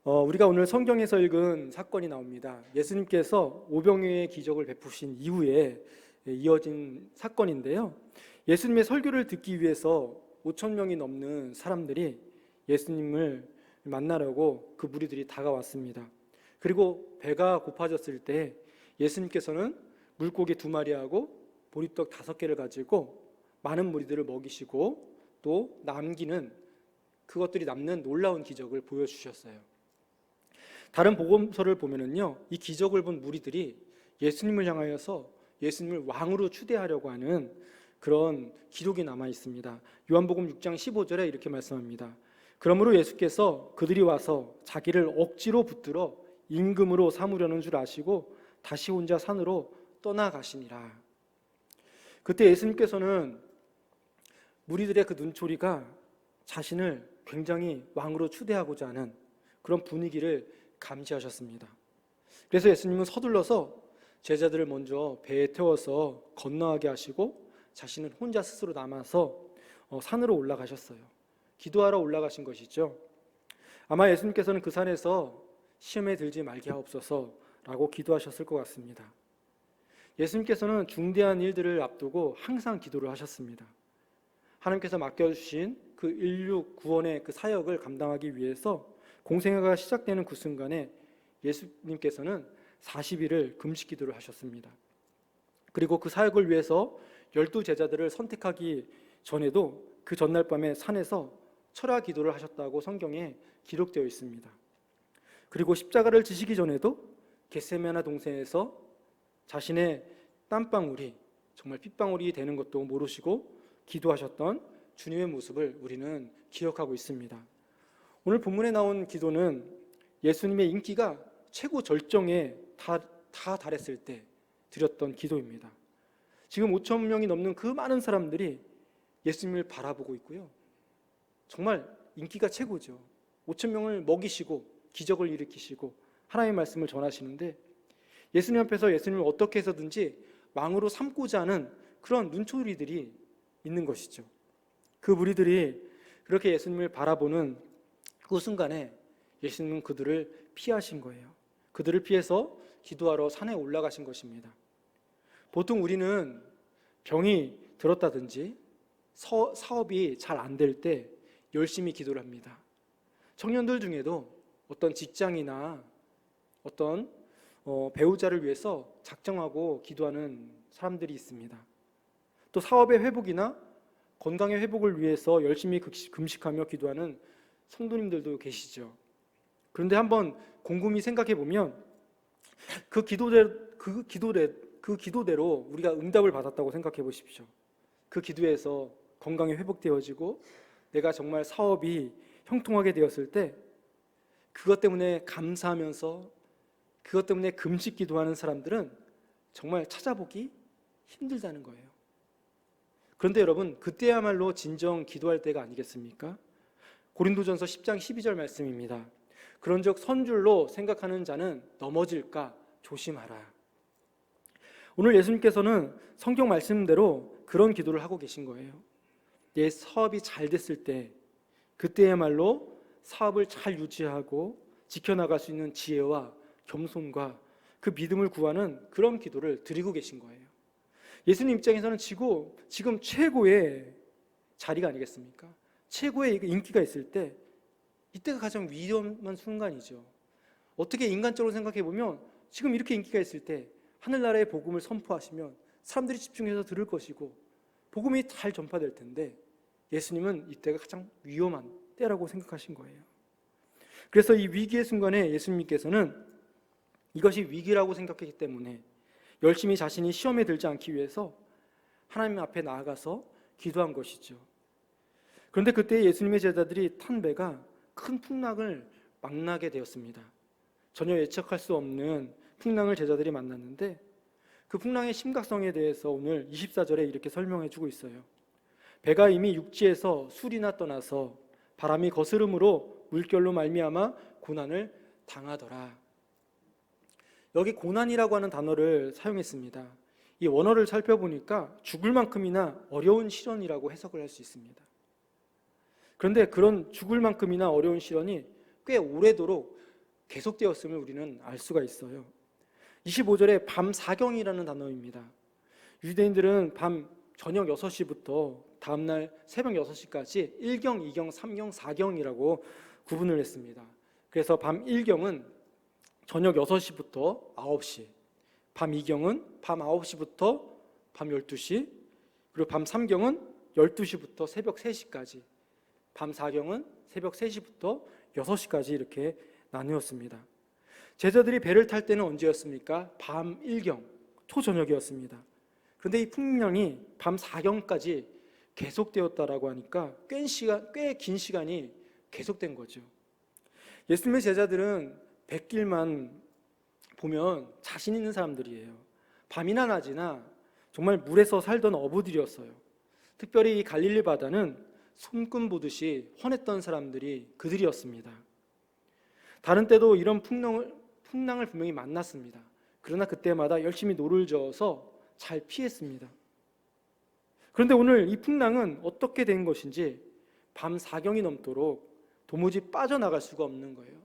우리가 오늘 성경에서 읽은 사건이 나옵니다. 예수님께서 오병이어의 기적을 베푸신 이후에 이어진 사건인데요. 예수님의 설교를 듣기 위해서 5천 명이 넘는 사람들이 예수님을 만나려고 그 무리들이 다가왔습니다. 그리고 배가 고파졌을 때 예수님께서는 물고기 2마리하고 보리떡 5개를 가지고 많은 무리들을 먹이시고 또 그것들이 남는 놀라운 기적을 보여주셨어요. 다른 복음서를 보면은요, 이 기적을 본 무리들이 예수님을 향하여서 예수님을 왕으로 추대하려고 하는 그런 기록이 남아 있습니다. 요한복음 6장 15절에 이렇게 말씀합니다. 그러므로 예수께서 그들이 와서 자기를 억지로 붙들어 임금으로 삼으려는 줄 아시고 다시 혼자 산으로 떠나가시니라. 그때 예수님께서는 무리들의 그 눈초리가 자신을 굉장히 왕으로 추대하고자 하는 그런 분위기를 감지하셨습니다. 그래서 예수님은 서둘러서 제자들을 먼저 배에 태워서 건너가게 하시고 자신은 혼자 스스로 남아서 산으로 올라가셨어요. 기도하러 올라가신 것이죠. 아마 예수님께서는 그 산에서 시험에 들지 말게 하옵소서라고 기도하셨을 것 같습니다. 예수님께서는 중대한 일들을 앞두고 항상 기도를 하셨습니다. 하나님께서 맡겨주신 그 인류 구원의 그 사역을 감당하기 위해서 공생애가 시작되는 그 순간에 예수님께서는 40일을 금식 기도를 하셨습니다. 그리고 그 사역을 위해서 12제자들을 선택하기 전에도 그 전날 밤에 산에서 철야 기도를 하셨다고 성경에 기록되어 있습니다. 그리고 십자가를 지시기 전에도 겟세마네 동산에서 자신의 땀방울이 정말 핏방울이 되는 것도 모르시고 기도하셨던 주님의 모습을 우리는 기억하고 있습니다. 오늘 본문에 나온 기도는 예수님의 인기가 최고 절정에 다 달했을 때 드렸던 기도입니다. 지금 5천 명이 넘는 그 많은 사람들이 예수님을 바라보고 있고요. 정말 인기가 최고죠. 5천 명을 먹이시고 기적을 일으키시고 하나님의 말씀을 전하시는데 예수님 앞에서 예수님을 어떻게 해서든지 왕으로 삼고자 하는 그런 눈초리들이 있는 것이죠. 그 무리들이 그렇게 예수님을 바라보는 그 순간에 예수님은 그들을 피하신 거예요. 그들을 피해서 기도하러 산에 올라가신 것입니다. 보통 우리는 병이 들었다든지 사업이 잘 안 될 때 열심히 기도를 합니다. 청년들 중에도 어떤 직장이나 어떤 배우자를 위해서 작정하고 기도하는 사람들이 있습니다. 또 사업의 회복이나 건강의 회복을 위해서 열심히 금식하며 기도하는 성도님들도 계시죠. 그런데 한번 곰곰이 생각해 보면 그 기도대로 우리가 응답을 받았다고 생각해 보십시오. 그 기도에서 건강이 회복되어지고 내가 정말 사업이 형통하게 되었을 때 그것 때문에 감사하면서 그것 때문에 금식 기도하는 사람들은 정말 찾아보기 힘들다는 거예요. 그런데 여러분, 그때야말로 진정 기도할 때가 아니겠습니까? 고린도전서 10장 12절 말씀입니다. 그런즉 선줄로 생각하는 자는 넘어질까 조심하라. 오늘 예수님께서는 성경 말씀대로 그런 기도를 하고 계신 거예요. 내 사업이 잘 됐을 때 그때야말로 사업을 잘 유지하고 지켜나갈 수 있는 지혜와 겸손과 그 믿음을 구하는 그런 기도를 드리고 계신 거예요. 예수님 입장에서는 지금 최고의 자리가 아니겠습니까? 최고의 인기가 있을 때 이때가 가장 위험한 순간이죠. 어떻게 인간적으로 생각해 보면 지금 이렇게 인기가 있을 때 하늘나라의 복음을 선포하시면 사람들이 집중해서 들을 것이고 복음이 잘 전파될 텐데 예수님은 이때가 가장 위험한 때라고 생각하신 거예요. 그래서 이 위기의 순간에 예수님께서는 이것이 위기라고 생각했기 때문에 열심히 자신이 시험에 들지 않기 위해서 하나님 앞에 나아가서 기도한 것이죠. 그런데 그때 예수님의 제자들이 탄 배가 큰 풍랑을 만나게 되었습니다. 전혀 예측할 수 없는 풍랑을 제자들이 만났는데 그 풍랑의 심각성에 대해서 오늘 24절에 이렇게 설명해 주고 있어요. 배가 이미 육지에서 술이나 떠나서 바람이 거스름으로 물결로 말미암아 고난을 당하더라. 여기 고난이라고 하는 단어를 사용했습니다. 이 원어를 살펴보니까 죽을 만큼이나 어려운 시련이라고 해석을 할 수 있습니다. 그런데 그런 죽을 만큼이나 어려운 시련이 꽤 오래도록 계속되었음을 우리는 알 수가 있어요. 25절에 밤 사경이라는 단어입니다. 유대인들은 밤 저녁 6시부터 다음날 새벽 6시까지 1경, 2경, 3경, 4경이라고 구분을 했습니다. 그래서 밤 1경은 저녁 6시부터 9시, 밤 2경은 밤 9시부터 밤 12시, 그리고 밤 3경은 12시부터 새벽 3시까지, 밤 4경은 새벽 3시부터 6시까지 이렇게 나누었습니다. 제자들이 배를 탈 때는 언제였습니까? 밤 1경, 초저녁이었습니다. 그런데 이 풍랑이 밤 4경까지 계속되었다라고 하니까 꽤 긴 시간이 계속된 거죠. 예수님의 제자들은 백길만 보면 자신 있는 사람들이에요. 밤이나 낮이나 정말 물에서 살던 어부들이었어요. 특별히 이 갈릴리 바다는 손금 보듯이 훤했던 사람들이 그들이었습니다. 다른 때도 이런 풍랑을 분명히 만났습니다. 그러나 그때마다 열심히 노를 저어서 잘 피했습니다. 그런데 오늘 이 풍랑은 어떻게 된 것인지 밤 4경이 넘도록 도무지 빠져나갈 수가 없는 거예요.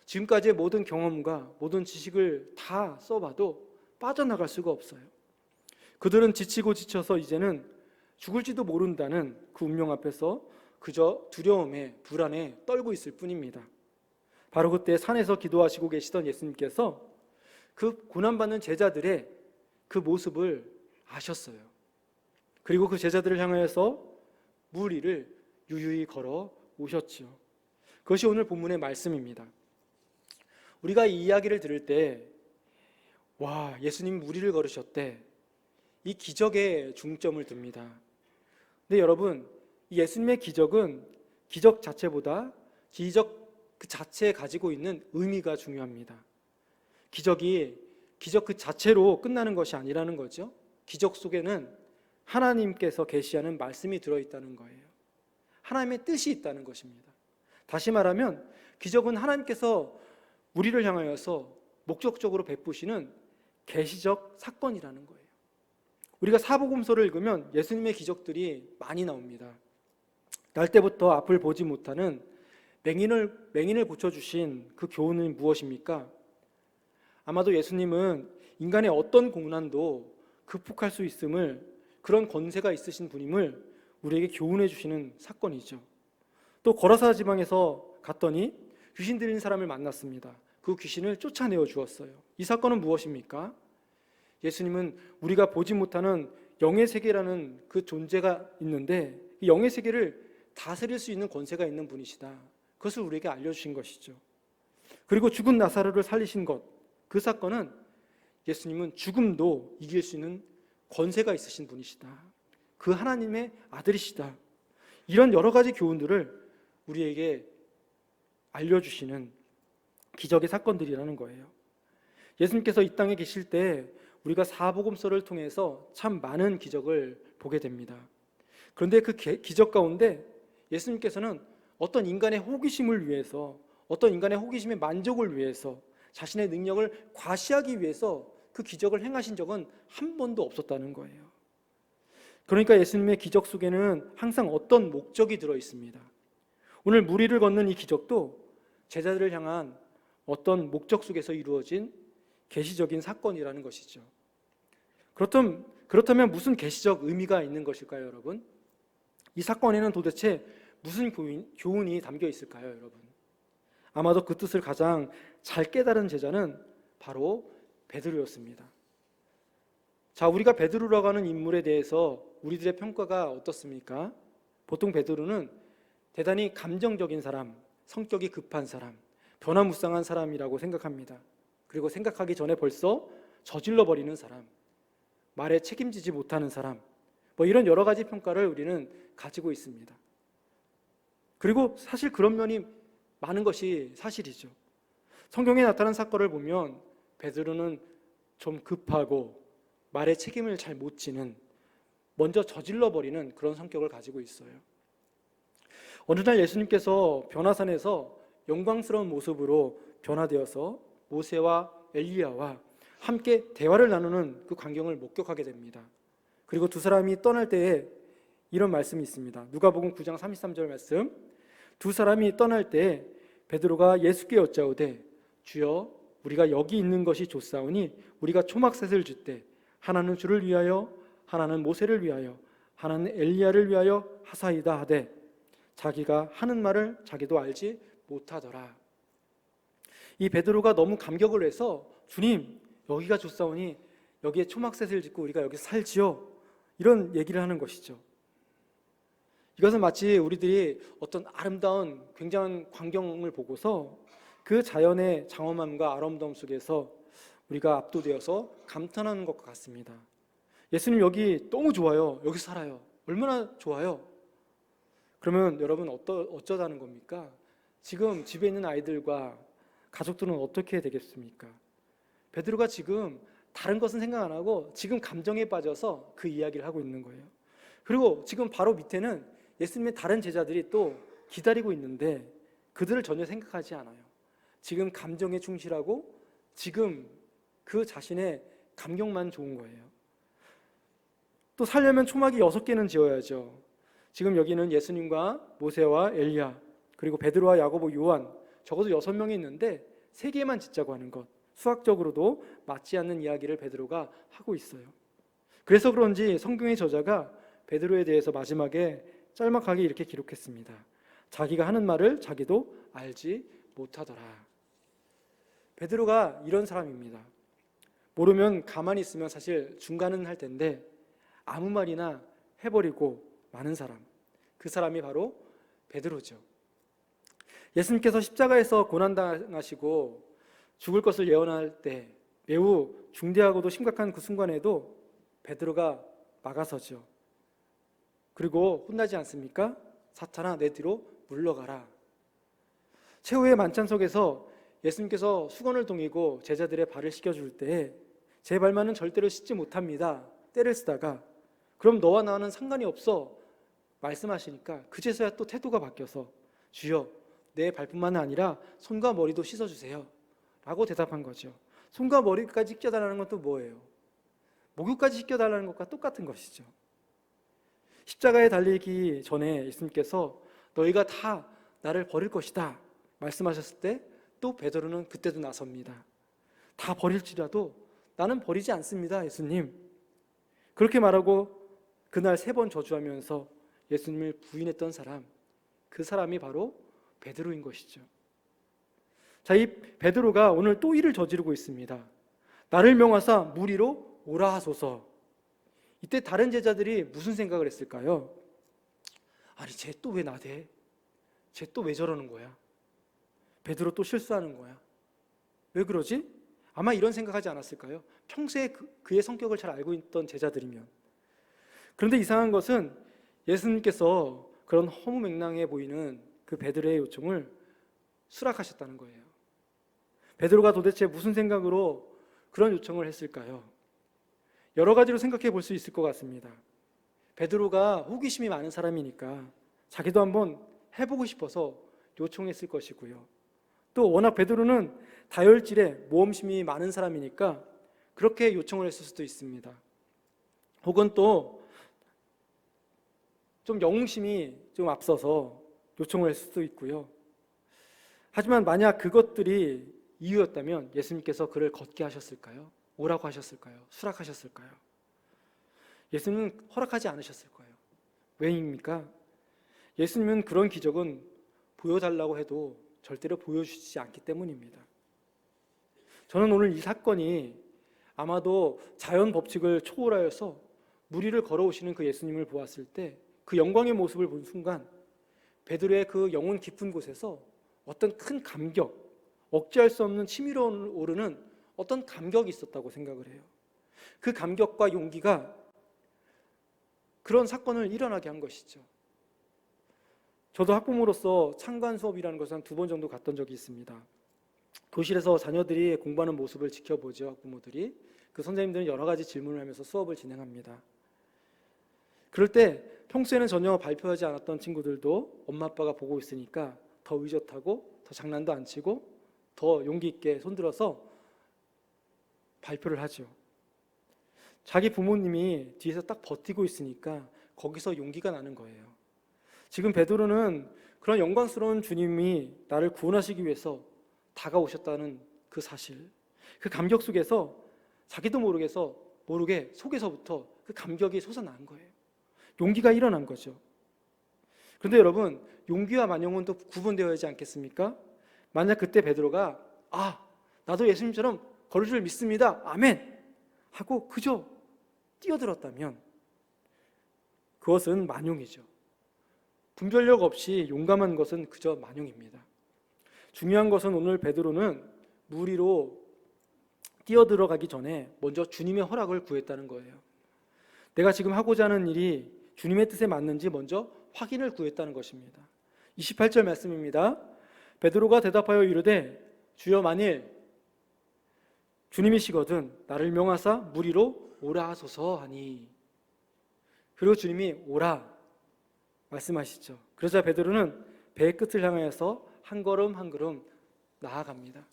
지금까지의 모든 경험과 모든 지식을 다 써봐도 빠져나갈 수가 없어요. 그들은 지치고 지쳐서 이제는 죽을지도 모른다는 그 운명 앞에서 그저 두려움에 불안에 떨고 있을 뿐입니다. 바로 그때 산에서 기도하시고 계시던 예수님께서 그 고난받는 제자들의 그 모습을 아셨어요. 그리고 그 제자들을 향하여서 물 위를 유유히 걸어 오셨죠. 그것이 오늘 본문의 말씀입니다. 우리가 이 이야기를 들을 때 와, 예수님 물 위를 걸으셨대. 이 기적에 중점을 둡니다. 근데 여러분, 이 예수님의 기적은 기적 자체보다 기적 그 자체에 가지고 있는 의미가 중요합니다. 기적이 기적 그 자체로 끝나는 것이 아니라는 거죠. 기적 속에는 하나님께서 계시하는 말씀이 들어있다는 거예요. 하나님의 뜻이 있다는 것입니다. 다시 말하면 기적은 하나님께서 우리를 향하여서 목적적으로 베푸시는 계시적 사건이라는 거예요. 우리가 사복음서를 읽으면 예수님의 기적들이 많이 나옵니다. 날 때부터 앞을 보지 못하는 맹인을 고쳐주신 그 교훈은 무엇입니까? 아마도 예수님은 인간의 어떤 고난도 극복할 수 있음을, 그런 권세가 있으신 분임을 우리에게 교훈해 주시는 사건이죠. 또 거라사 지방에서 갔더니 귀신 들린 사람을 만났습니다. 그 귀신을 쫓아내어 주었어요. 이 사건은 무엇입니까? 예수님은 우리가 보지 못하는 영의 세계라는 그 존재가 있는데 이 영의 세계를 다스릴 수 있는 권세가 있는 분이시다. 그것을 우리에게 알려주신 것이죠. 그리고 죽은 나사로를 살리신 것, 그 사건은 예수님은 죽음도 이길 수 있는 권세가 있으신 분이시다. 그 하나님의 아들이시다. 이런 여러 가지 교훈들을 우리에게 알려주시는 기적의 사건들이라는 거예요. 예수님께서 이 땅에 계실 때 우리가 사복음서를 통해서 참 많은 기적을 보게 됩니다. 그런데 그 기적 가운데 예수님께서는 어떤 인간의 호기심을 위해서, 어떤 인간의 호기심의 만족을 위해서, 자신의 능력을 과시하기 위해서 그 기적을 행하신 적은 한 번도 없었다는 거예요. 그러니까 예수님의 기적 속에는 항상 어떤 목적이 들어 있습니다. 오늘 물 위를 걷는 이 기적도 제자들을 향한 어떤 목적 속에서 이루어진 계시적인 사건이라는 것이죠. 그렇다면 무슨 계시적 의미가 있는 것일까요, 여러분? 이 사건에는 도대체 무슨 교훈이 담겨 있을까요, 여러분? 아마도 그 뜻을 가장 잘 깨달은 제자는 바로 베드로였습니다. 자, 우리가 베드로라고 하는 인물에 대해서 우리들의 평가가 어떻습니까? 보통 베드로는 대단히 감정적인 사람, 성격이 급한 사람, 변화무쌍한 사람이라고 생각합니다. 그리고 생각하기 전에 벌써 저질러 버리는 사람, 말에 책임지지 못하는 사람, 이런 여러 가지 평가를 우리는 가지고 있습니다. 그리고 사실 그런 면이 많은 것이 사실이죠. 성경에 나타난 사건을 보면 베드로는 좀 급하고 말에 책임을 잘 못 지는, 먼저 저질러 버리는 그런 성격을 가지고 있어요. 어느 날 예수님께서 변화산에서 영광스러운 모습으로 변화되어서 모세와 엘리야와 함께 대화를 나누는 그 광경을 목격하게 됩니다. 그리고 두 사람이 떠날 때에 이런 말씀이 있습니다. 누가복음 9장 33절 말씀. 두 사람이 떠날 때에 베드로가 예수께 여짜오되 주여 우리가 여기 있는 것이 좋사오니 우리가 초막셋을 줄 때 하나는 주를 위하여 하나는 모세를 위하여 하나는 엘리야를 위하여 하사이다 하되 자기가 하는 말을 자기도 알지 못하더라. 이 베드로가 너무 감격을 해서 주님 여기가 좋사오니 여기에 초막셋을 짓고 우리가 여기서 살지요, 이런 얘기를 하는 것이죠. 이것은 마치 우리들이 어떤 아름다운 굉장한 광경을 보고서 그 자연의 장엄함과 아름다움 속에서 우리가 압도되어서 감탄하는 것과 같습니다. 예수님 여기 너무 좋아요. 여기 살아요. 얼마나 좋아요. 그러면 여러분 어쩌다는 겁니까? 지금 집에 있는 아이들과 가족들은 어떻게 되겠습니까? 베드로가 지금 다른 것은 생각 안 하고 지금 감정에 빠져서 그 이야기를 하고 있는 거예요. 그리고 지금 바로 밑에는 예수님의 다른 제자들이 또 기다리고 있는데 그들을 전혀 생각하지 않아요. 지금 감정에 충실하고 지금 그 자신의 감격만 좋은 거예요. 또 살려면 초막이 6개는 지어야죠. 지금 여기는 예수님과 모세와 엘리야 그리고 베드로와 야고보 요한 적어도 6명이 있는데 3개만 짓자고 하는 것, 수학적으로도 맞지 않는 이야기를 베드로가 하고 있어요. 그래서 그런지 성경의 저자가 베드로에 대해서 마지막에 짤막하게 이렇게 기록했습니다. 자기가 하는 말을 자기도 알지 못하더라. 베드로가 이런 사람입니다. 모르면 가만히 있으면 사실 중간은 할 텐데 아무 말이나 해버리고 마는 사람, 그 사람이 바로 베드로죠. 예수님께서 십자가에서 고난당하시고 죽을 것을 예언할 때 매우 중대하고도 심각한 그 순간에도 베드로가 막아서죠. 그리고 혼나지 않습니까? 사탄아 내 뒤로 물러가라. 최후의 만찬 속에서 예수님께서 수건을 동이고 제자들의 발을 씻겨줄 때 제 발만은 절대로 씻지 못합니다. 때를 쓰다가 그럼 너와 나는 상관이 없어 말씀하시니까 그제서야 또 태도가 바뀌어서 주여 내 발뿐만 아니라 손과 머리도 씻어주세요 라고 대답한 거죠. 손과 머리까지 씻겨달라는 건 또 뭐예요? 목욕까지 씻겨달라는 것과 똑같은 것이죠. 십자가에 달리기 전에 예수님께서 너희가 다 나를 버릴 것이다 말씀하셨을 때 또 베드로는 그때도 나섭니다. 다 버릴지라도 나는 버리지 않습니다 예수님. 그렇게 말하고 그날 3번 저주하면서 예수님을 부인했던 사람, 그 사람이 바로 베드로인 것이죠. 자, 이 베드로가 오늘 또 일을 저지르고 있습니다. 나를 명하사 물 위로 오라 하소서. 이때 다른 제자들이 무슨 생각을 했을까요? 아니 쟤 또 왜 나대? 쟤 또 왜 저러는 거야? 베드로 또 실수하는 거야? 왜 그러지? 아마 이런 생각하지 않았을까요? 평소에 그의 성격을 잘 알고 있던 제자들이면. 그런데 이상한 것은 예수님께서 그런 허무맹랑해 보이는 그 베드로의 요청을 수락하셨다는 거예요. 베드로가 도대체 무슨 생각으로 그런 요청을 했을까요? 여러 가지로 생각해 볼 수 있을 것 같습니다. 베드로가 호기심이 많은 사람이니까 자기도 한번 해보고 싶어서 요청했을 것이고요. 또 워낙 베드로는 다혈질에 모험심이 많은 사람이니까 그렇게 요청을 했을 수도 있습니다. 혹은 또 좀 영웅심이 좀 앞서서 요청을 했을 수도 있고요. 하지만 만약 그것들이 이유였다면 예수님께서 그를 걷게 하셨을까요? 오라고 하셨을까요? 수락하셨을까요? 예수님은 허락하지 않으셨을 거예요. 왜입니까? 예수님은 그런 기적은 보여달라고 해도 절대로 보여주시지 않기 때문입니다. 저는 오늘 이 사건이 아마도 자연 법칙을 초월하여서 물 위를 걸어오시는 그 예수님을 보았을 때 그 영광의 모습을 본 순간 베드로의 그 영혼 깊은 곳에서 어떤 큰 감격, 억제할 수 없는 치밀어 오르는 어떤 감격이 있었다고 생각을 해요. 그 감격과 용기가 그런 사건을 일어나게 한 것이죠. 저도 학부모로서 창관 수업이라는 것을 한 2번 정도 갔던 적이 있습니다. 교실에서 자녀들이 공부하는 모습을 지켜보죠. 학부모들이. 그 선생님들은 여러 가지 질문을 하면서 수업을 진행합니다. 그럴 때 평소에는 전혀 발표하지 않았던 친구들도 엄마 아빠가 보고 있으니까 더 의젓하고 더 장난도 안 치고 더 용기 있게 손들어서 발표를 하죠. 자기 부모님이 뒤에서 딱 버티고 있으니까 거기서 용기가 나는 거예요. 지금 베드로는 그런 영광스러운 주님이 나를 구원하시기 위해서 다가오셨다는 그 사실, 그 감격 속에서 자기도 모르게 속에서부터 그 감격이 솟아난 거예요. 용기가 일어난 거죠. 그런데 여러분, 용기와 만용은 또 구분되어야 하지 않겠습니까? 만약 그때 베드로가 나도 예수님처럼 걸을 줄 믿습니다, 아멘 하고 그저 뛰어들었다면 그것은 만용이죠. 분별력 없이 용감한 것은 그저 만용입니다. 중요한 것은 오늘 베드로는 물 위로 뛰어들어가기 전에 먼저 주님의 허락을 구했다는 거예요. 내가 지금 하고자 하는 일이 주님의 뜻에 맞는지 먼저 확인을 구했다는 것입니다. 28절 말씀입니다. 베드로가 대답하여 이르되 주여, 만일 주님이시거든 나를 명하사 물 위로 오라 하소서 하니. 그리고 주님이 오라 말씀하시죠. 그러자 베드로는 배의 끝을 향하여서 한 걸음 한 걸음 나아갑니다.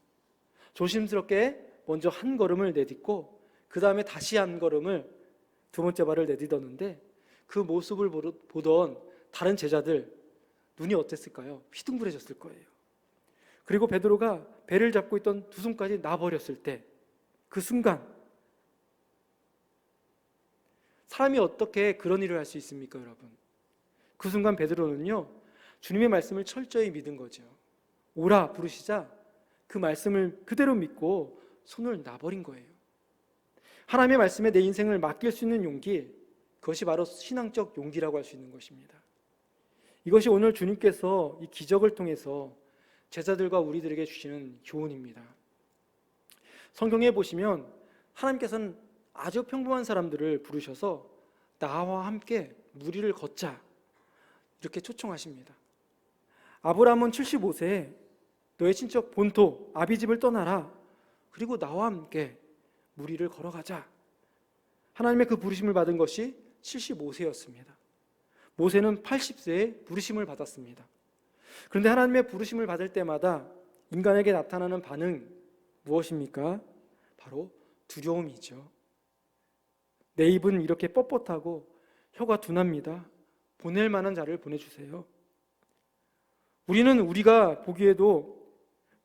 조심스럽게 먼저 한 걸음을 내딛고 그 다음에 다시 한 걸음을 두 번째 발을 내딛었는데 그 모습을 보던 다른 제자들 눈이 어땠을까요? 휘둥그레졌을 거예요. 그리고 베드로가 배를 잡고 있던 두 손까지 놔버렸을 때 그 순간, 사람이 어떻게 그런 일을 할 수 있습니까, 여러분? 그 순간 베드로는요, 주님의 말씀을 철저히 믿은 거죠. 오라 부르시자 그 말씀을 그대로 믿고 손을 놔버린 거예요. 하나님의 말씀에 내 인생을 맡길 수 있는 용기, 그것이 바로 신앙적 용기라고 할 수 있는 것입니다. 이것이 오늘 주님께서 이 기적을 통해서 제자들과 우리들에게 주시는 교훈입니다. 성경에 보시면 하나님께서는 아주 평범한 사람들을 부르셔서 나와 함께 물 위를 걷자 이렇게 초청하십니다. 아브라함은 75세에 너의 친척 본토 아비집을 떠나라, 그리고 나와 함께 물 위를 걸어가자. 하나님의 그 부르심을 받은 것이 75세였습니다. 모세는 80세에 부르심을 받았습니다. 그런데 하나님의 부르심을 받을 때마다 인간에게 나타나는 반응 무엇입니까? 바로 두려움이죠. 내 입은 이렇게 뻣뻣하고 혀가 둔합니다. 보낼 만한 자를 보내주세요. 우리는 우리가 보기에도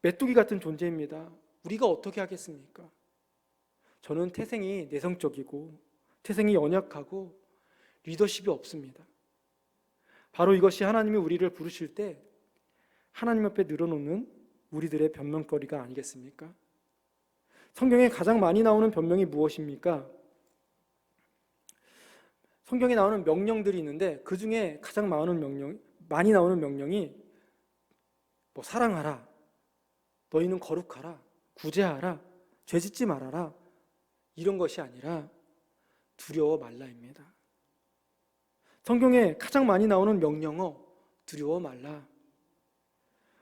메뚜기 같은 존재입니다. 우리가 어떻게 하겠습니까? 저는 태생이 내성적이고 태생이 연약하고 리더십이 없습니다. 바로 이것이 하나님이 우리를 부르실 때 하나님 앞에 늘어놓는 우리들의 변명거리가 아니겠습니까? 성경에 가장 많이 나오는 변명이 무엇입니까? 성경에 나오는 명령들이 있는데 그 중에 가장 많이 나오는 명령이 사랑하라, 너희는 거룩하라, 구제하라, 죄짓지 말아라, 이런 것이 아니라 두려워 말라입니다. 성경에 가장 많이 나오는 명령어 두려워 말라.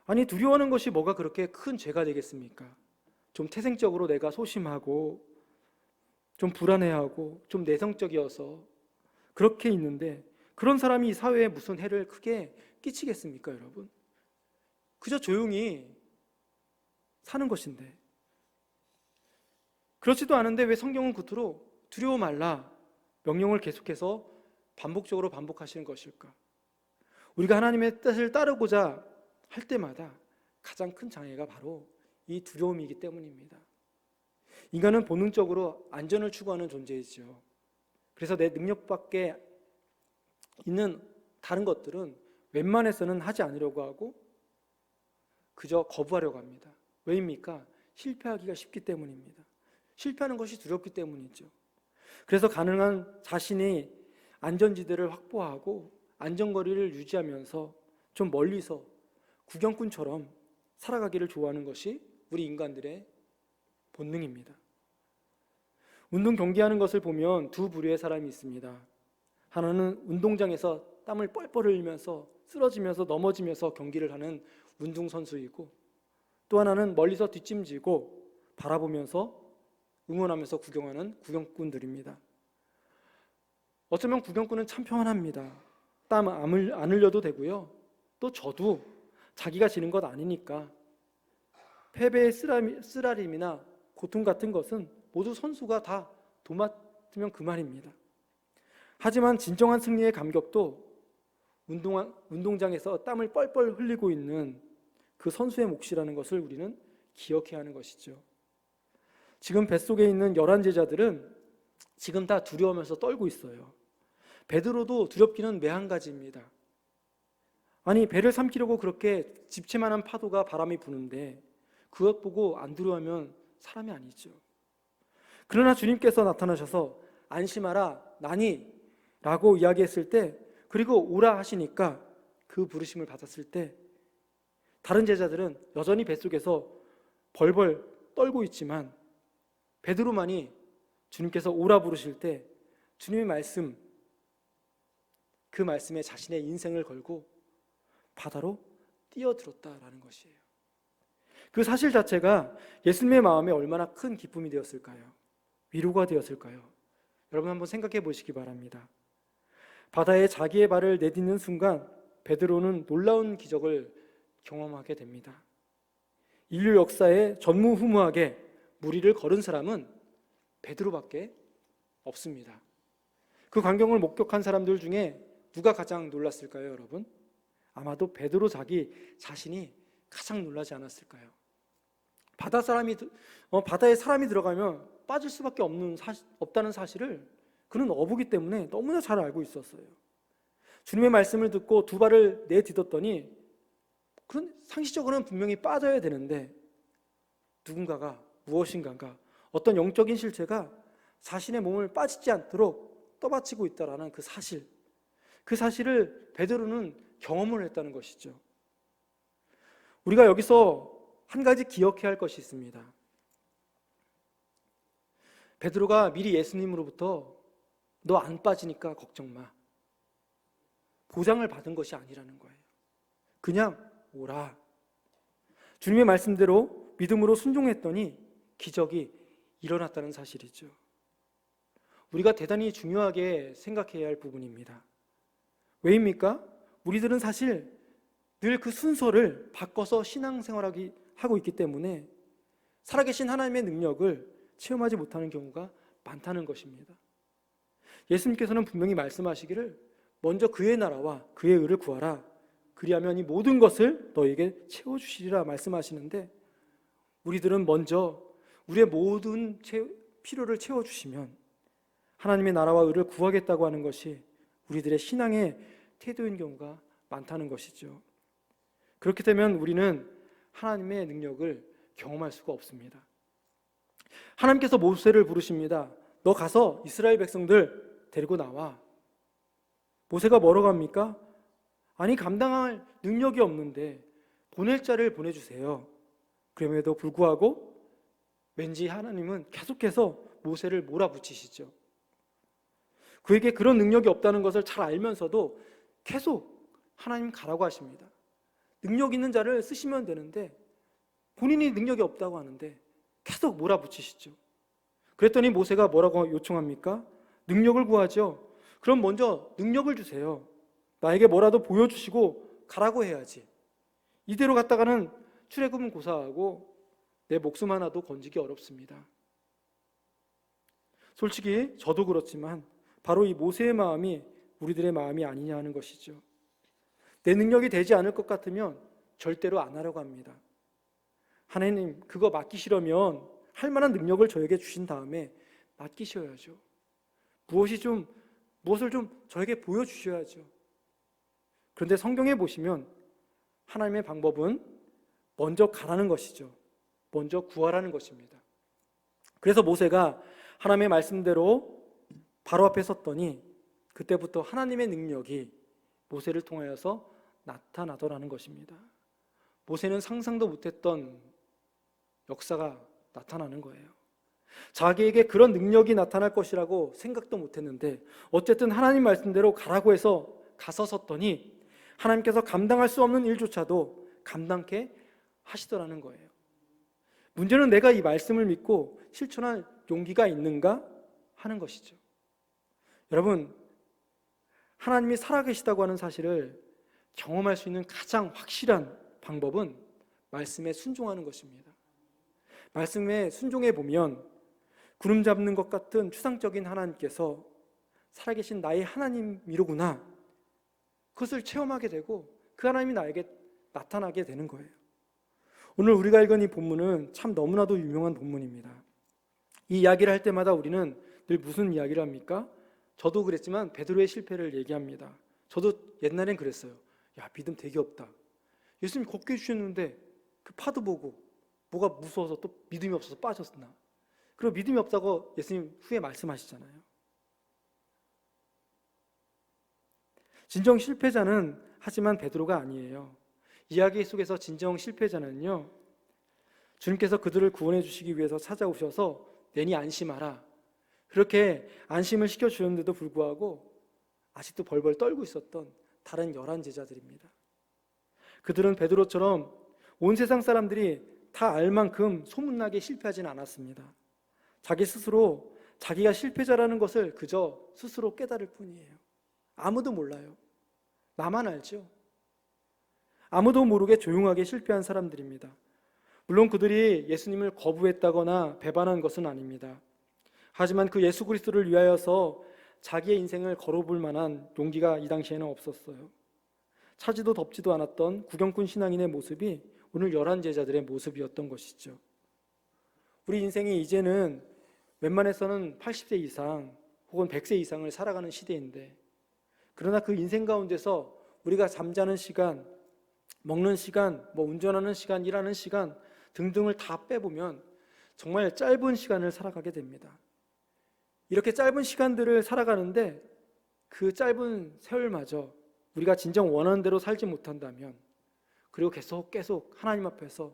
아니, 두려워하는 것이 뭐가 그렇게 큰 죄가 되겠습니까? 좀 태생적으로 내가 소심하고 좀 불안해하고 좀 내성적이어서 그렇게 있는데 그런 사람이 이 사회에 무슨 해를 크게 끼치겠습니까, 여러분? 그저 조용히 사는 것인데. 그렇지도 않은데 왜 성경은 그토록 두려워 말라 명령을 계속해서 반복적으로 반복하시는 것일까? 우리가 하나님의 뜻을 따르고자 할 때마다 가장 큰 장애가 바로 이 두려움이기 때문입니다. 인간은 본능적으로 안전을 추구하는 존재이죠. 그래서 내 능력 밖에 있는 다른 것들은 웬만해서는 하지 않으려고 하고 그저 거부하려고 합니다. 왜입니까? 실패하기가 쉽기 때문입니다. 실패하는 것이 두렵기 때문이죠. 그래서 가능한 자신이 안전지대를 확보하고 안전거리를 유지하면서 좀 멀리서 구경꾼처럼 살아가기를 좋아하는 것이 우리 인간들의 본능입니다. 운동 경기하는 것을 보면 두 부류의 사람이 있습니다. 하나는 운동장에서 땀을 뻘뻘 흘리면서 쓰러지면서 넘어지면서 경기를 하는 운동선수이고, 또 하나는 멀리서 뒷짐지고 바라보면서 응원하면서 구경하는 구경꾼들입니다. 어쩌면 구경꾼은 참 평안합니다. 땀 안 흘려도 되고요. 또 저도 자기가 지는 것 아니니까 패배의 쓰라림이나 고통 같은 것은 모두 선수가 다 도맡으면 그만입니다. 하지만 진정한 승리의 감격도 운동장에서 땀을 뻘뻘 흘리고 있는 그 선수의 몫이라는 것을 우리는 기억해야 하는 것이죠. 지금 뱃속에 있는 11제자들은 지금 다 두려워하면서 떨고 있어요. 베드로도 두렵기는 매한가지입니다. 아니, 배를 삼키려고 그렇게 집채만한 파도가 바람이 부는데 그것 보고 안 두려워하면 사람이 아니죠. 그러나 주님께서 나타나셔서 안심하라 나니 라고 이야기했을 때, 그리고 오라 하시니까 그 부르심을 받았을 때 다른 제자들은 여전히 뱃속에서 벌벌 떨고 있지만 베드로만이 주님께서 오라 부르실 때 주님의 말씀, 그 말씀에 자신의 인생을 걸고 바다로 뛰어들었다라는 것이에요. 그 사실 자체가 예수님의 마음에 얼마나 큰 기쁨이 되었을까요? 위로가 되었을까요? 여러분 한번 생각해 보시기 바랍니다. 바다에 자기의 발을 내딛는 순간 베드로는 놀라운 기적을 경험하게 됩니다. 인류 역사에 전무후무하게 무리를 걸은 사람은 베드로밖에 없습니다. 그 광경을 목격한 사람들 중에 누가 가장 놀랐을까요, 여러분? 아마도 베드로 자신이 가장 놀라지 않았을까요? 바다에 사람이 들어가면 빠질 수밖에 없다는 사실을 그는 어부기 때문에 너무나 잘 알고 있었어요. 주님의 말씀을 듣고 두 발을 내딛었더니 그런 상식적으로는 분명히 빠져야 되는데 누군가가, 무엇인가가, 어떤 영적인 실체가 자신의 몸을 빠지지 않도록 떠받치고 있다라는 그 사실을 베드로는 경험을 했다는 것이죠. 우리가 여기서 한 가지 기억해야 할 것이 있습니다. 베드로가 미리 예수님으로부터 너 안 빠지니까 걱정 마, 보장을 받은 것이 아니라는 거예요. 그냥 오라. 주님의 말씀대로 믿음으로 순종했더니 기적이 일어났다는 사실이죠. 우리가 대단히 중요하게 생각해야 할 부분입니다. 왜입니까? 우리들은 사실 늘 그 순서를 바꿔서 신앙생활하고 있기 때문에 살아계신 하나님의 능력을 체험하지 못하는 경우가 많다는 것입니다. 예수님께서는 분명히 말씀하시기를 먼저 그의 나라와 그의 의를 구하라, 그리하면 이 모든 것을 너에게 채워주시리라 말씀하시는데, 우리들은 먼저 우리의 모든 필요를 채워주시면 하나님의 나라와 의를 구하겠다고 하는 것이 우리들의 신앙의 태도인 경우가 많다는 것이죠. 그렇게 되면 우리는 하나님의 능력을 경험할 수가 없습니다. 하나님께서 모세를 부르십니다. 너 가서 이스라엘 백성들 데리고 나와. 모세가 뭐라고 합니까? 아니, 감당할 능력이 없는데 보낼 자를 보내주세요. 그럼에도 불구하고 왠지 하나님은 계속해서 모세를 몰아붙이시죠. 그에게 그런 능력이 없다는 것을 잘 알면서도 계속 하나님 가라고 하십니다. 능력 있는 자를 쓰시면 되는데 본인이 능력이 없다고 하는데 계속 몰아붙이시죠. 그랬더니 모세가 뭐라고 요청합니까? 능력을 구하죠. 그럼 먼저 능력을 주세요. 나에게 뭐라도 보여주시고 가라고 해야지. 이대로 갔다가는 출애굽은 고사하고 내 목숨 하나도 건지기 어렵습니다. 솔직히 저도 그렇지만 바로 이 모세의 마음이 우리들의 마음이 아니냐 하는 것이죠. 내 능력이 되지 않을 것 같으면 절대로 안 하려고 합니다. 하나님, 그거 맡기시려면 할 만한 능력을 저에게 주신 다음에 맡기셔야죠. 무엇을 좀 저에게 보여주셔야죠. 그런데 성경에 보시면 하나님의 방법은 먼저 가라는 것이죠. 먼저 구하라는 것입니다. 그래서 모세가 하나님의 말씀대로 바로 앞에 섰더니 그때부터 하나님의 능력이 모세를 통하여서 나타나더라는 것입니다. 모세는 상상도 못했던 역사가 나타나는 거예요. 자기에게 그런 능력이 나타날 것이라고 생각도 못했는데 어쨌든 하나님 말씀대로 가라고 해서 가서 섰더니 하나님께서 감당할 수 없는 일조차도 감당케 하시더라는 거예요. 문제는 내가 이 말씀을 믿고 실천할 용기가 있는가 하는 것이죠. 여러분, 하나님이 살아계시다고 하는 사실을 경험할 수 있는 가장 확실한 방법은 말씀에 순종하는 것입니다. 말씀에 순종해 보면 구름 잡는 것 같은 추상적인 하나님께서 살아계신 나의 하나님이로구나, 그것을 체험하게 되고 그 하나님이 나에게 나타나게 되는 거예요. 오늘 우리가 읽은 이 본문은 참 너무나도 유명한 본문입니다. 이 이야기를 할 때마다 우리는 늘 무슨 이야기를 합니까? 저도 그랬지만 베드로의 실패를 얘기합니다. 저도 옛날엔 그랬어요. 야, 믿음 되게 없다. 예수님 걷게 해주셨는데 그 파도 보고 뭐가 무서워서 또 믿음이 없어서 빠졌나. 그리고 믿음이 없다고 예수님 후에 말씀하시잖아요. 진정 실패자는 하지만 베드로가 아니에요. 이야기 속에서 진정 실패자는요, 주님께서 그들을 구원해 주시기 위해서 찾아오셔서 내니 안심하라, 그렇게 안심을 시켜주셨는데도 불구하고 아직도 벌벌 떨고 있었던 다른 11 제자들입니다. 그들은 베드로처럼 온 세상 사람들이 다 알 만큼 소문나게 실패하지는 않았습니다. 자기 스스로 자기가 실패자라는 것을 그저 스스로 깨달을 뿐이에요. 아무도 몰라요. 나만 알죠. 아무도 모르게 조용하게 실패한 사람들입니다. 물론 그들이 예수님을 거부했다거나 배반한 것은 아닙니다. 하지만 그 예수 그리스도를 위하여서 자기의 인생을 걸어볼 만한 용기가 이 당시에는 없었어요. 차지도 덥지도 않았던 구경꾼 신앙인의 모습이 오늘 11 제자들의 모습이었던 것이죠. 우리 인생이 이제는 웬만해서는 80세 이상 혹은 100세 이상을 살아가는 시대인데, 그러나 그 인생 가운데서 우리가 잠자는 시간, 먹는 시간, 운전하는 시간, 일하는 시간 등등을 다 빼보면 정말 짧은 시간을 살아가게 됩니다. 이렇게 짧은 시간들을 살아가는데 그 짧은 세월마저 우리가 진정 원하는 대로 살지 못한다면, 그리고 계속 하나님 앞에서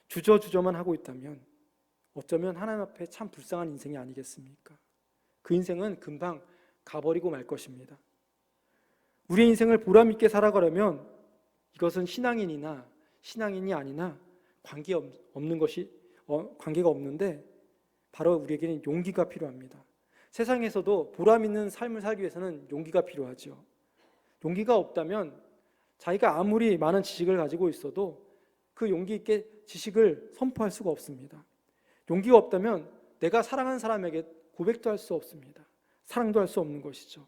주저주저만 하고 있다면 어쩌면 하나님 앞에 참 불쌍한 인생이 아니겠습니까? 그 인생은 금방 가버리고 말 것입니다. 우리의 인생을 보람있게 살아가려면 이것은 신앙인이나 신앙인이 아니나 관계가 없는데 바로 우리에게는 용기가 필요합니다. 세상에서도 보람 있는 삶을 살기 위해서는 용기가 필요하죠. 용기가 없다면 자기가 아무리 많은 지식을 가지고 있어도 그 용기 있게 지식을 선포할 수가 없습니다. 용기가 없다면 내가 사랑하는 사람에게 고백도 할 수 없습니다. 사랑도 할 수 없는 것이죠.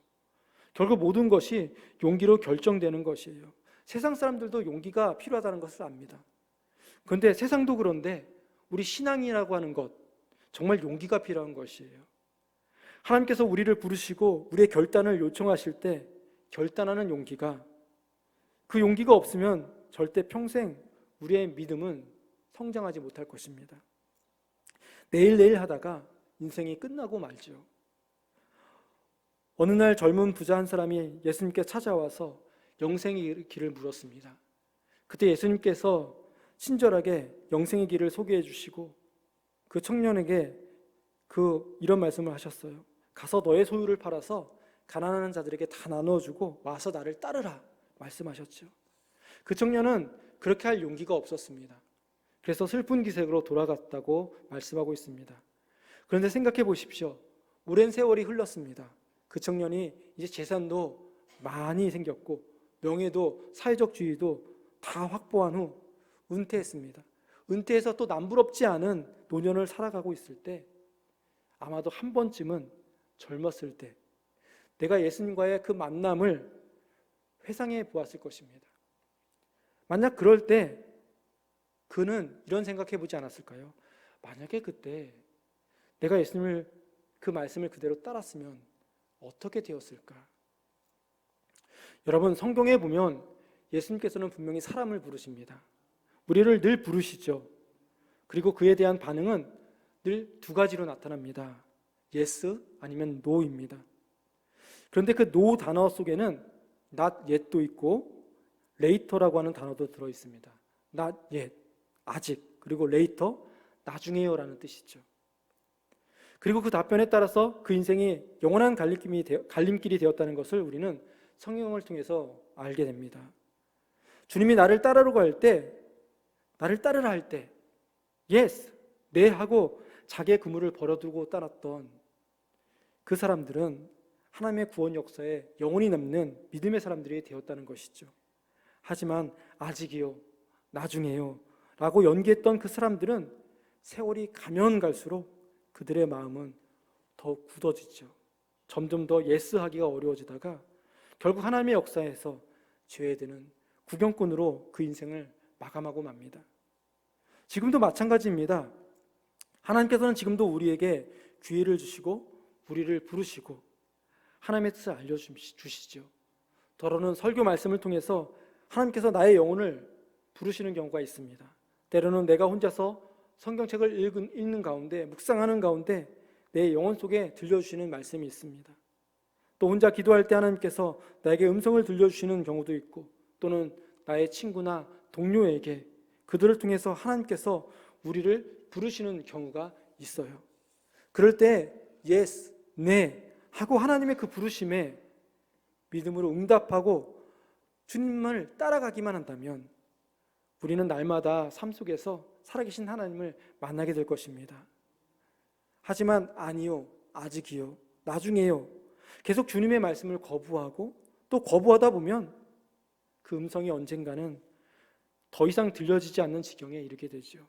결국 모든 것이 용기로 결정되는 것이에요. 세상 사람들도 용기가 필요하다는 것을 압니다. 그런데 세상도 그런데 우리 신앙이라고 하는 것, 정말 용기가 필요한 것이에요. 하나님께서 우리를 부르시고 우리의 결단을 요청하실 때 결단하는 용기가, 그 용기가 없으면 절대 평생 우리의 믿음은 성장하지 못할 것입니다. 내일 하다가 인생이 끝나고 말죠. 어느 날 젊은 부자 한 사람이 예수님께 찾아와서 영생의 길을 물었습니다. 그때 예수님께서 친절하게 영생의 길을 소개해 주시고 그 청년에게 이런 말씀을 하셨어요. 가서 너의 소유를 팔아서 가난한 자들에게 다 나눠주고 와서 나를 따르라 말씀하셨죠. 그 청년은 그렇게 할 용기가 없었습니다. 그래서 슬픈 기색으로 돌아갔다고 말씀하고 있습니다. 그런데 생각해 보십시오. 오랜 세월이 흘렀습니다. 그 청년이 이제 재산도 많이 생겼고 명예도 사회적 지위도 다 확보한 후 은퇴했습니다. 은퇴해서 또 남부럽지 않은 노년을 살아가고 있을 때 아마도 한 번쯤은 젊었을 때 내가 예수님과의 그 만남을 회상해 보았을 것입니다. 만약 그럴 때 그는 이런 생각해 보지 않았을까요? 만약에 그때 내가 예수님을 그 말씀을 그대로 따랐으면 어떻게 되었을까? 여러분, 성경에 보면 예수님께서는 분명히 사람을 부르십니다. 우리를 늘 부르시죠. 그리고 그에 대한 반응은 늘 2가지로 나타납니다. yes 아니면 no입니다. 그런데 그 no 단어 속에는 not yet도 있고 later라고 하는 단어도 들어있습니다. not yet, 아직, 그리고 later, 나중에요 라는 뜻이죠. 그리고 그 답변에 따라서 그 인생이 영원한 갈림길이 되었다는 것을 우리는 성경을 통해서 알게 됩니다. 주님이 나를 따르라고 할 때, 나를 따르라 할 때 yes, 네 하고 자기의 그물을 버려두고 따랐던 그 사람들은 하나님의 구원 역사에 영원히 남는 믿음의 사람들이 되었다는 것이죠. 하지만 아직이요, 나중에요 라고 연기했던 그 사람들은 세월이 가면 갈수록 그들의 마음은 더욱 굳어지죠. 점점 더 예스하기가 어려워지다가 결국 하나님의 역사에서 죄에 드는 구경꾼으로 그 인생을 마감하고 맙니다. 지금도 마찬가지입니다. 하나님께서는 지금도 우리에게 기회를 주시고 우리를 부르시고 하나님의 뜻을 알려주시죠. 더러는 설교 말씀을 통해서 하나님께서 나의 영혼을 부르시는 경우가 있습니다. 때로는 내가 혼자서 성경책을 읽는 가운데, 묵상하는 가운데 내 영혼 속에 들려주시는 말씀이 있습니다. 또 혼자 기도할 때 하나님께서 나에게 음성을 들려주시는 경우도 있고, 또는 나의 친구나 동료에게 그들을 통해서 하나님께서 우리를 부르시는 경우가 있어요. 그럴 때 yes, 네 하고 하나님의 그 부르심에 믿음으로 응답하고 주님을 따라가기만 한다면 우리는 날마다 삶 속에서 살아계신 하나님을 만나게 될 것입니다. 하지만 아니요, 아직이요, 나중에요 계속 주님의 말씀을 거부하고 또 거부하다 보면 그 음성이 언젠가는 더 이상 들려지지 않는 지경에 이르게 되죠.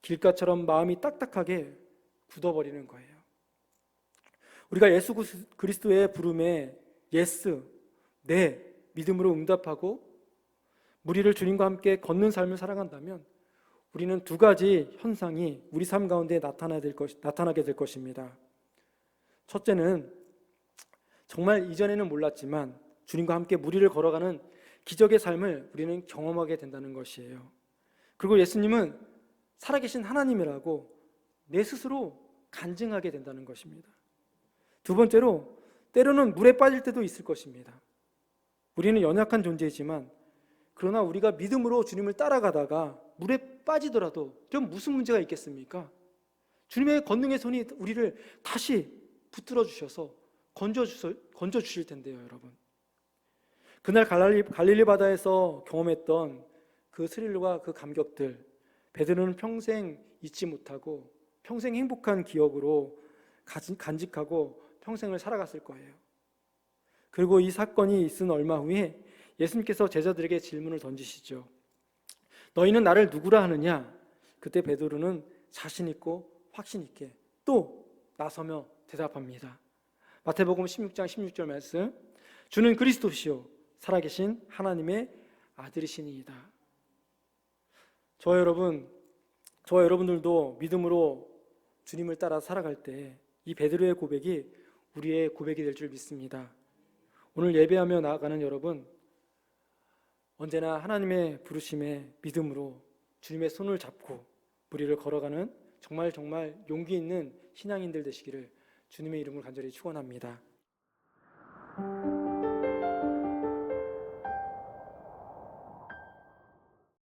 길가처럼 마음이 딱딱하게 굳어버리는 거예요. 우리가 예수 그리스도의 부름에 예스, 네 믿음으로 응답하고 무리를 주님과 함께 걷는 삶을 살아간다면 우리는 두 가지 현상이 우리 삶 가운데 나타나게 될 것입니다. 첫째는 정말 이전에는 몰랐지만 주님과 함께 무리를 걸어가는 기적의 삶을 우리는 경험하게 된다는 것이에요. 그리고 예수님은 살아계신 하나님이라고 내 스스로 간증하게 된다는 것입니다. 두 번째로 때로는 물에 빠질 때도 있을 것입니다. 우리는 연약한 존재이지만 그러나 우리가 믿음으로 주님을 따라가다가 물에 빠지더라도 좀 무슨 문제가 있겠습니까? 주님의 권능의 손이 우리를 다시 붙들어 주셔서 건져 주실 텐데요, 여러분. 그날 갈릴리 바다에서 경험했던 그 스릴과 그 감격들, 베드로는 평생 잊지 못하고 평생 행복한 기억으로 간직하고 평생을 살아갔을 거예요. 그리고 이 사건이 있은 얼마 후에 예수님께서 제자들에게 질문을 던지시죠. 너희는 나를 누구라 하느냐? 그때 베드로는 자신 있고 확신 있게 또 나서며 대답합니다. 마태복음 16장 16절 말씀, 주는 그리스도시요 살아계신 하나님의 아들이시니이다. 저와 여러분들도 믿음으로 주님을 따라 살아갈 때 이 베드로의 고백이 우리의 고백이 될 줄 믿습니다. 오늘 예배하며 나아가는 여러분, 언제나 하나님의 부르심에 믿음으로 주님의 손을 잡고 무리를 걸어가는 정말 용기 있는 신앙인들 되시기를 주님의 이름으로 간절히 축원합니다.